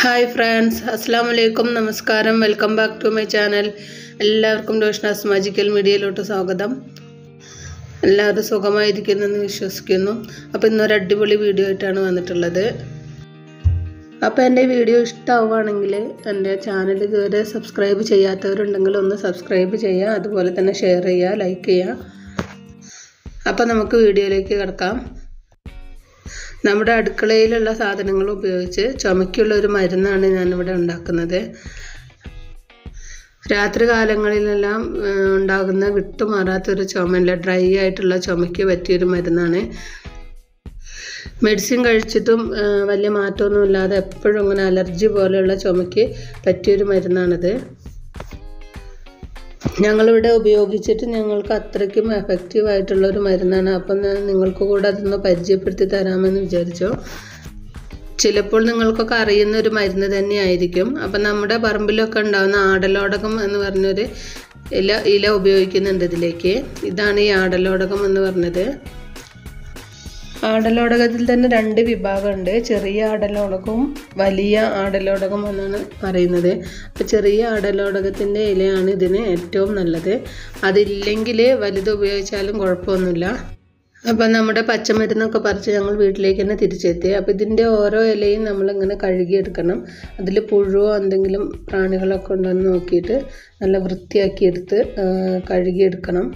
Hi friends, അസ്സാം വലൈക്കും, നമസ്കാരം. Welcome back to my channel. എല്ലാവർക്കും റോഷ്നാസ് മാജിക്കൽ മീഡിയയിലോട്ട് സ്വാഗതം. എല്ലാവരും സുഖമായിരിക്കുന്നെന്ന് വിശ്വസിക്കുന്നു. അപ്പോൾ ഇന്നൊരു അടിപൊളി വീഡിയോ ആയിട്ടാണ് വന്നിട്ടുള്ളത്. അപ്പോൾ എൻ്റെ വീഡിയോ ഇഷ്ടമാവുകയാണെങ്കിൽ എൻ്റെ ചാനൽ ഇതുവരെ സബ്സ്ക്രൈബ് ചെയ്യാത്തവരുണ്ടെങ്കിൽ ഒന്ന് സബ്സ്ക്രൈബ് ചെയ്യുക, അതുപോലെ തന്നെ ഷെയർ ചെയ്യുക, ലൈക്ക് ചെയ്യുക. അപ്പോൾ നമുക്ക് വീഡിയോയിലേക്ക് കിടക്കാം. നമ്മുടെ അടുക്കളയിലുള്ള സാധനങ്ങൾ ഉപയോഗിച്ച് ചുമയ്ക്കുള്ള ഒരു മരുന്നാണ് ഞാനിവിടെ ഉണ്ടാക്കുന്നത്. രാത്രി കാലങ്ങളിലെല്ലാം ഉണ്ടാകുന്ന വിട്ടുമാറാത്തൊരു ചുമല്ല, ഡ്രൈ ആയിട്ടുള്ള ചുമയ്ക്ക് പറ്റിയൊരു മരുന്നാണ്. മെഡിസിൻ കഴിച്ചിട്ടും വലിയ മാറ്റമൊന്നുമില്ലാതെ എപ്പോഴും ഇങ്ങനെ അലർജി പോലെയുള്ള ചുമയ്ക്ക് പറ്റിയൊരു മരുന്നാണിത്. ഞങ്ങളിവിടെ ഉപയോഗിച്ചിട്ട് ഞങ്ങൾക്ക് അത്രയ്ക്കും എഫക്റ്റീവായിട്ടുള്ളൊരു മരുന്നാണ്. അപ്പം നിങ്ങൾക്ക് കൂടെ അതൊന്ന് പരിചയപ്പെടുത്തി തരാമെന്ന് വിചാരിച്ചു. ചിലപ്പോൾ നിങ്ങൾക്കൊക്കെ അറിയുന്ന ഒരു മരുന്ന് തന്നെയായിരിക്കും. അപ്പം നമ്മുടെ പറമ്പിലൊക്കെ ഉണ്ടാകുന്ന ആടലോടകം എന്ന് പറഞ്ഞൊരു ഇല ഉപയോഗിക്കുന്നുണ്ട് ഇതിലേക്ക്. ഇതാണ് ഈ ആടലോടകം എന്ന് പറഞ്ഞത്. ആടലോടകത്തിൽ തന്നെ രണ്ട് വിഭാഗമുണ്ട്. ചെറിയ ആടലോടകവും വലിയ ആടലോടകം എന്നാണ് പറയുന്നത്. അപ്പോൾ ചെറിയ ആടലോടകത്തിൻ്റെ ഇലയാണ് ഇതിന് ഏറ്റവും നല്ലത്. അതില്ലെങ്കിൽ വലുത് ഉപയോഗിച്ചാലും കുഴപ്പമൊന്നുമില്ല. അപ്പം നമ്മുടെ പച്ചമരുന്നൊക്കെ പറിച്ച് ഞങ്ങൾ വീട്ടിലേക്ക് തന്നെ തിരിച്ചെത്തി. അപ്പോൾ ഇതിൻ്റെ ഓരോ ഇലയും നമ്മളിങ്ങനെ കഴുകിയെടുക്കണം. അതിൽ പുഴുവോ എന്തെങ്കിലും പ്രാണികളൊക്കെ ഉണ്ടെന്ന് നോക്കിയിട്ട് നല്ല വൃത്തിയാക്കിയെടുത്ത് കഴുകിയെടുക്കണം.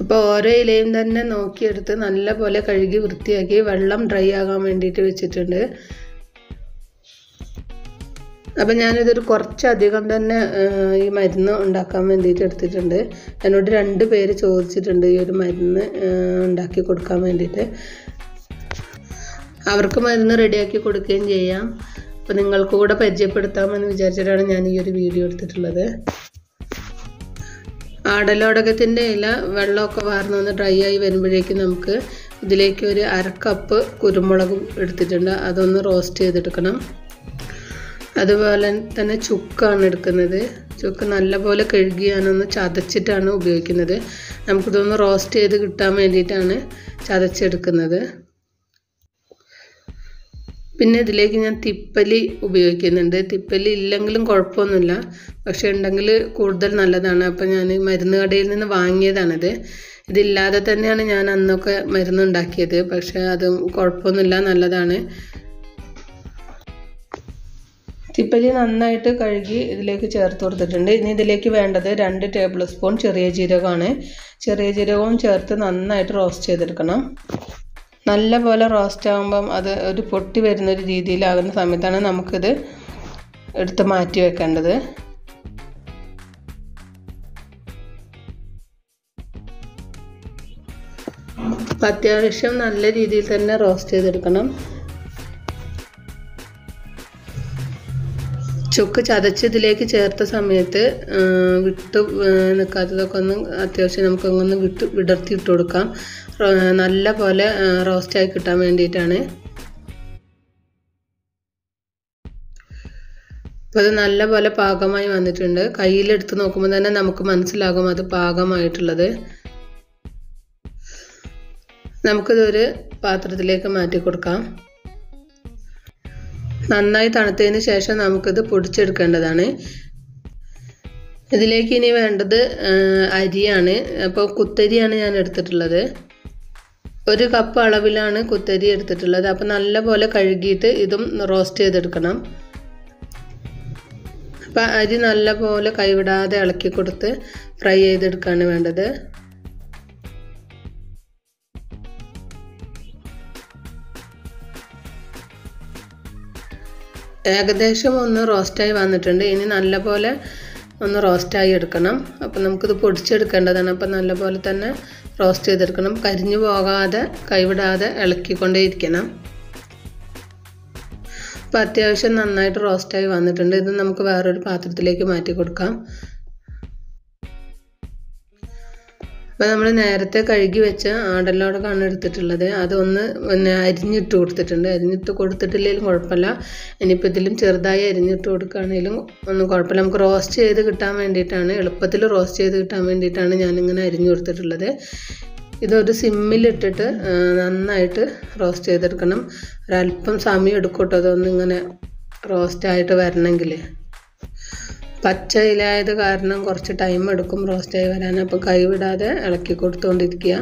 അപ്പോൾ ഓരോ ഇലയും തന്നെ നോക്കിയെടുത്ത് നല്ല പോലെ കഴുകി വൃത്തിയാക്കി വെള്ളം ഡ്രൈ ആകാൻ വേണ്ടിയിട്ട് വെച്ചിട്ടുണ്ട്. അപ്പം ഞാനിതൊരു കുറച്ചധികം തന്നെ ഈ മരുന്ന് ഉണ്ടാക്കാൻ വേണ്ടിയിട്ട് എടുത്തിട്ടുണ്ട്. എന്നോട് 2 പേര് ചോദിച്ചിട്ടുണ്ട് ഈ ഒരു മരുന്ന് ഉണ്ടാക്കി കൊടുക്കാൻ വേണ്ടിയിട്ട്. അവർക്ക് മരുന്ന് റെഡിയാക്കി കൊടുക്കുകയും ചെയ്യാം. അപ്പോൾ നിങ്ങൾക്ക് കൂടെ പരിചയപ്പെടുത്താമെന്ന് വിചാരിച്ചിട്ടാണ് ഞാൻ ഈ ഒരു വീഡിയോ എടുത്തിട്ടുള്ളത്. ആടലോടകത്തിൻ്റെ ഇല വെള്ളമൊക്കെ വാർന്നൊന്ന് ഡ്രൈ ആയി വരുമ്പോഴേക്കും നമുക്ക് ഇതിലേക്ക് ഒരു 1/2 കപ്പ് കുരുമുളകും എടുത്തിട്ടുണ്ട്. അതൊന്ന് റോസ്റ്റ് ചെയ്തെടുക്കണം. അതുപോലെ തന്നെ ചുക്കാണ് എടുക്കുന്നത്. ചുക്ക് നല്ലപോലെ കഴുകി ഞാനൊന്ന് ചതച്ചിട്ടാണ് ഉപയോഗിക്കുന്നത്. നമുക്കിതൊന്ന് റോസ്റ്റ് ചെയ്ത് കിട്ടാൻ വേണ്ടിയിട്ടാണ് ചതച്ചെടുക്കുന്നത്. പിന്നെ ഇതിലേക്ക് ഞാൻ തിപ്പലി ഉപയോഗിക്കുന്നുണ്ട്. തിപ്പലി ഇല്ലെങ്കിലും കുഴപ്പമൊന്നുമില്ല, പക്ഷെ ഉണ്ടെങ്കിൽ കൂടുതൽ നല്ലതാണ്. അപ്പോൾ ഞാൻ മരുന്ന് കടയിൽ നിന്ന് വാങ്ങിയതാണിത്. ഇതില്ലാതെ തന്നെയാണ് ഞാൻ അന്നൊക്കെ മരുന്നുണ്ടാക്കിയത്, പക്ഷെ അതും കുഴപ്പമൊന്നുമില്ല, നല്ലതാണ്. തിപ്പലി നന്നായിട്ട് കഴുകി ഇതിലേക്ക് ചേർത്ത് കൊടുത്തിട്ടുണ്ട്. ഇനി ഇതിലേക്ക് വേണ്ടത് 2 ടേബിൾ സ്പൂൺ ചെറിയ ജീരകമാണ്. ചെറിയ ജീരകവും ചേർത്ത് നന്നായിട്ട് റോസ്റ്റ് ചെയ്തെടുക്കണം. നല്ല പോലെ റോസ്റ്റ് ആകുമ്പം അത് ഒരു പൊട്ടി വരുന്നൊരു രീതിയിലാകുന്ന സമയത്താണ് നമുക്കിത് എടുത്ത് മാറ്റി വെക്കേണ്ടത്. അപ്പം അത്യാവശ്യം നല്ല രീതിയിൽ തന്നെ റോസ്റ്റ് ചെയ്തെടുക്കണം. ചുക്ക് ചതച്ച് ഇതിലേക്ക് ചേർത്ത സമയത്ത് വിട്ട് നിൽക്കാത്തതൊക്കെ ഒന്ന് അത്യാവശ്യം നമുക്കൊന്ന് വിടർത്തി ഇട്ട് കൊടുക്കാം. നല്ല പോലെ റോസ്റ്റായി കിട്ടാൻ വേണ്ടിയിട്ടാണ്. അപ്പോൾ അത് നല്ല പോലെ പാകമായി വന്നിട്ടുണ്ട്. കയ്യിലെടുത്ത് നോക്കുമ്പോൾ തന്നെ നമുക്ക് മനസ്സിലാകും അത് പാകമായിട്ടുള്ളത്. നമുക്കിതൊരു പാത്രത്തിലേക്ക് മാറ്റി കൊടുക്കാം. നന്നായി തണുത്തതിന് ശേഷം നമുക്കിത് പൊടിച്ചെടുക്കേണ്ടതാണ്. ഇതിലേക്ക് ഇനി വേണ്ടത് അരിയാണ്. അപ്പോൾ കുത്തരിയാണ് ഞാൻ എടുത്തിട്ടുള്ളത്. 1 കപ്പ് അളവിലാണ് കുത്തരി എടുത്തിട്ടുള്ളത്. അപ്പോൾ നല്ല പോലെ കഴുകിയിട്ട് ഇതും റോസ്റ്റ് ചെയ്തെടുക്കണം. അപ്പോൾ അരി നല്ല പോലെ കൈവിടാതെ ഇളക്കി കൊടുത്ത് ഫ്രൈ ചെയ്തെടുക്കുകയാണ് വേണ്ടത്. ഏകദേശം ഒന്ന് റോസ്റ്റായി വന്നിട്ടുണ്ട്. ഇനി നല്ല പോലെ ഒന്ന് റോസ്റ്റായി എടുക്കണം. അപ്പോൾ നമുക്കിത് പൊടിച്ചെടുക്കേണ്ടതാണ്. അപ്പോൾ നല്ല പോലെ തന്നെ റോസ്റ്റ് ചെയ്തെടുക്കണം. കരിഞ്ഞു പോകാതെ കൈവിടാതെ ഇളക്കിക്കൊണ്ടേയിരിക്കണം. അപ്പോൾ അത്യാവശ്യം നന്നായിട്ട് റോസ്റ്റായി വന്നിട്ടുണ്ട്. ഇത് നമുക്ക് വേറൊരു പാത്രത്തിലേക്ക് മാറ്റി കൊടുക്കാം. അപ്പോൾ നമ്മൾ നേരത്തെ കഴുകി വെച്ച ആടലോടകമാണ് എടുത്തിട്ടുള്ളത്. അതൊന്ന് അരിഞ്ഞിട്ട് കൊടുത്തിട്ടുണ്ട്. അരിഞ്ഞിട്ട് കൊടുത്തിട്ടില്ലെങ്കിലും കുഴപ്പമില്ല. ഇനിയിപ്പോൾ ഇതിലും ചെറുതായി അരിഞ്ഞിട്ട് കൊടുക്കുകയാണെങ്കിലും ഒന്നും കുഴപ്പമില്ല. നമുക്ക് റോസ്റ്റ് ചെയ്ത് കിട്ടാൻ വേണ്ടിയിട്ടാണ്, എളുപ്പത്തിൽ റോസ്റ്റ് ചെയ്ത് കിട്ടാൻ വേണ്ടിയിട്ടാണ് ഞാനിങ്ങനെ അരിഞ്ഞു കൊടുത്തിട്ടുള്ളത്. ഇതൊരു സിമ്മിലിട്ടിട്ട് നന്നായിട്ട് റോസ്റ്റ് ചെയ്തെടുക്കണം. ഒരല്പം സമയം എടുക്കും കേട്ടോ അതൊന്നിങ്ങനെ റോസ്റ്റായിട്ട് വരണമെങ്കിൽ. പച്ച ഇലയായത് കാരണം കുറച്ച് ടൈം എടുക്കും റോസ്റ്റായി വരാൻ. അപ്പോൾ കൈ വിടാതെ ഇളക്കി കൊടുത്തുകൊണ്ടിരിക്കുക.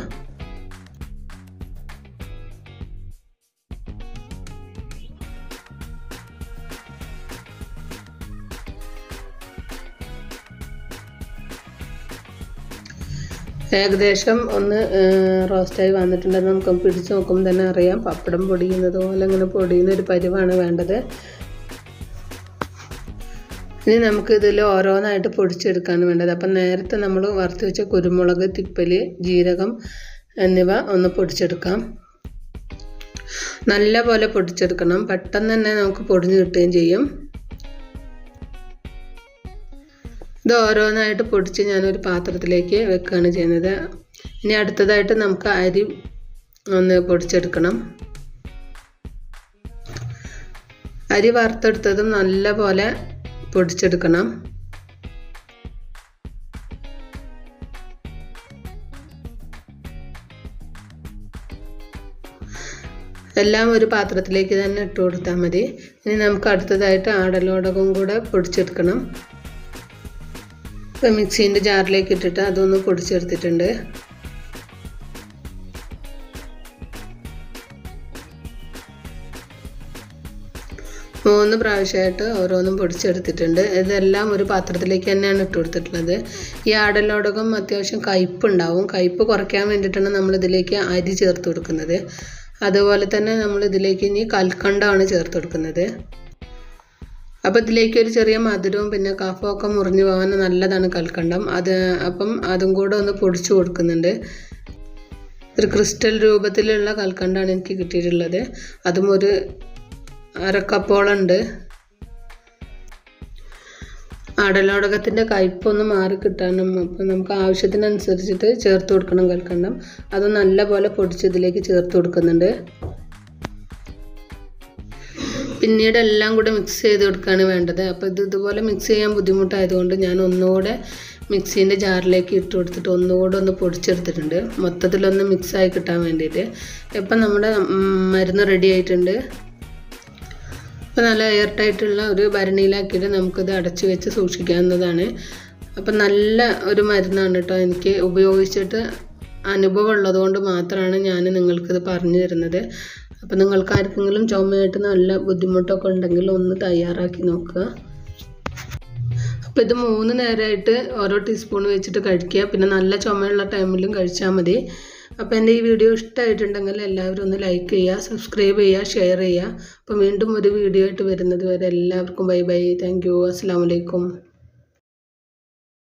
ഏകദേശം ഒന്ന് റോസ്റ്റായി വന്നിട്ടുണ്ടെന്ന് നമുക്ക് പിടിച്ച് നോക്കുമ്പോൾ തന്നെ അറിയാം. പപ്പടം പൊടിയുന്നത് പോലെ ഇങ്ങനെ പൊടിയുന്ന ഒരു പരുവാണ് വേണ്ടത്. ഇനി നമുക്ക് ഇതിൽ ഓരോന്നായിട്ട് പൊടിച്ചെടുക്കാണ് വേണ്ടത്. അപ്പം നേരത്തെ നമ്മൾ വറുത്ത് വെച്ച കുരുമുളക്, തിപ്പലി, ജീരകം എന്നിവ ഒന്ന് പൊടിച്ചെടുക്കാം. നല്ല പോലെ പൊടിച്ചെടുക്കണം. പെട്ടെന്ന് തന്നെ നമുക്ക് പൊടിഞ്ഞ് കിട്ടുകയും ചെയ്യും. ഇത് ഓരോന്നായിട്ട് പൊടിച്ച് ഞാനൊരു പാത്രത്തിലേക്ക് വെക്കുകയാണ് ചെയ്യുന്നത്. ഇനി അടുത്തതായിട്ട് നമുക്ക് അരി ഒന്ന് പൊടിച്ചെടുക്കണം. അരി വറുത്തെടുത്തതും നല്ല പോലെ പൊടിച്ചെടുക്കണം. എല്ലാം ഒരു പാത്രത്തിലേക്ക് തന്നെ ഇട്ട് കൊടുത്താൽ മതി. ഇനി നമുക്ക് അടുത്തതായിട്ട് ആടലോടകവും കൂടെ പൊടിച്ചെടുക്കണം. ഇപ്പോൾ മിക്സീൻ്റെ ജാറിലേക്ക് ഇട്ടിട്ട് അതൊന്ന് പൊടിച്ചെടുത്തിട്ടുണ്ട്. മൂന്ന് പ്രാവശ്യമായിട്ട് ഓരോന്നും പൊടിച്ചെടുത്തിട്ടുണ്ട്. ഇതെല്ലാം ഒരു പാത്രത്തിലേക്ക് തന്നെയാണ് ഇട്ട് കൊടുത്തിട്ടുള്ളത്. ഈ ആടലോടകം അത്യാവശ്യം കയ്പ്പുണ്ടാവും. കയ്പ്പ് കുറയ്ക്കാൻ വേണ്ടിയിട്ടാണ് നമ്മളിതിലേക്ക് അരി ചേർത്ത് കൊടുക്കുന്നത്. അതുപോലെ തന്നെ നമ്മളിതിലേക്ക് ഇനി കൽക്കണ്ടമാണ് ചേർത്ത് കൊടുക്കുന്നത്. അപ്പോൾ ഇതിലേക്ക് ഒരു ചെറിയ മധുരവും പിന്നെ കഫമൊക്കെ മുറിഞ്ഞു പോകാൻ നല്ലതാണ് കൽക്കണ്ടം. അപ്പം അതും കൂടെ ഒന്ന് പൊടിച്ചു കൊടുക്കുന്നുണ്ട്. ഒരു ക്രിസ്റ്റൽ രൂപത്തിലുള്ള കൽക്കണ്ടാണ് എനിക്ക് കിട്ടിയിട്ടുള്ളത്. അതും ഒരു അരക്കപ്പോളുണ്ട്. ആടലോടകത്തിൻ്റെ കയ്പൊന്ന് മാറി കിട്ടാനും അപ്പം നമുക്ക് ആവശ്യത്തിനനുസരിച്ചിട്ട് ചേർത്ത് കൊടുക്കണം കൽക്കണ്ടം. അത് നല്ല പോലെ പൊടിച്ച് ഇതിലേക്ക് ചേർത്ത് കൊടുക്കുന്നുണ്ട്. പിന്നീട് എല്ലാം കൂടെ മിക്സ് ചെയ്ത് കൊടുക്കുകയാണ് വേണ്ടത്. അപ്പോൾ ഇതുപോലെ മിക്സ് ചെയ്യാൻ ബുദ്ധിമുട്ടായതുകൊണ്ട് ഞാൻ ഒന്നുകൂടെ മിക്സീൻ്റെ ജാറിലേക്ക് ഇട്ട് കൊടുത്തിട്ട് ഒന്നുകൂടെ ഒന്ന് പൊടിച്ചെടുത്തിട്ടുണ്ട്, മൊത്തത്തിലൊന്ന് മിക്സായി കിട്ടാൻ വേണ്ടിയിട്ട്. ഇപ്പം നമ്മുടെ മരുന്ന് റെഡി ആയിട്ടുണ്ട്. അപ്പോൾ നല്ല എയർ ടൈറ്റുള്ള ഒരു ഭരണിയിലാക്കിയിട്ട് നമുക്കിത് അടച്ചു വെച്ച് സൂക്ഷിക്കാവുന്നതാണ്. അപ്പം നല്ല ഒരു മരുന്നാണ് കേട്ടോ. എനിക്ക് ഉപയോഗിച്ചിട്ട് അനുഭവം ഉള്ളതുകൊണ്ട് മാത്രമാണ് ഞാൻ നിങ്ങൾക്കിത് പറഞ്ഞു തരുന്നത്. അപ്പോൾ നിങ്ങൾക്ക് ആർക്കെങ്കിലും ചുമയായിട്ട് നല്ല ബുദ്ധിമുട്ടൊക്കെ ഉണ്ടെങ്കിൽ ഒന്ന് തയ്യാറാക്കി നോക്കുക. അപ്പോൾ ഇത് 3 നേരമായിട്ട് ഓരോ ടീസ്പൂൺ വെച്ചിട്ട് കഴിക്കുക. പിന്നെ നല്ല ചുമയുള്ള ടൈമിലും കഴിച്ചാൽ മതി. അപ്പോൾ എൻ്റെ ഈ വീഡിയോ ഇഷ്ടമായിട്ടുണ്ടെങ്കിൽ എല്ലാവരും ഒന്ന് ലൈക്ക് ചെയ്യുക, സബ്സ്ക്രൈബ് ചെയ്യുക, ഷെയർ ചെയ്യുക. അപ്പോൾ വീണ്ടും ഒരു വീഡിയോ ആയിട്ട് വരുന്നത് വരെ എല്ലാവർക്കും ബൈ ബൈ. Thank you. അസ്സലാമു അലൈക്കും.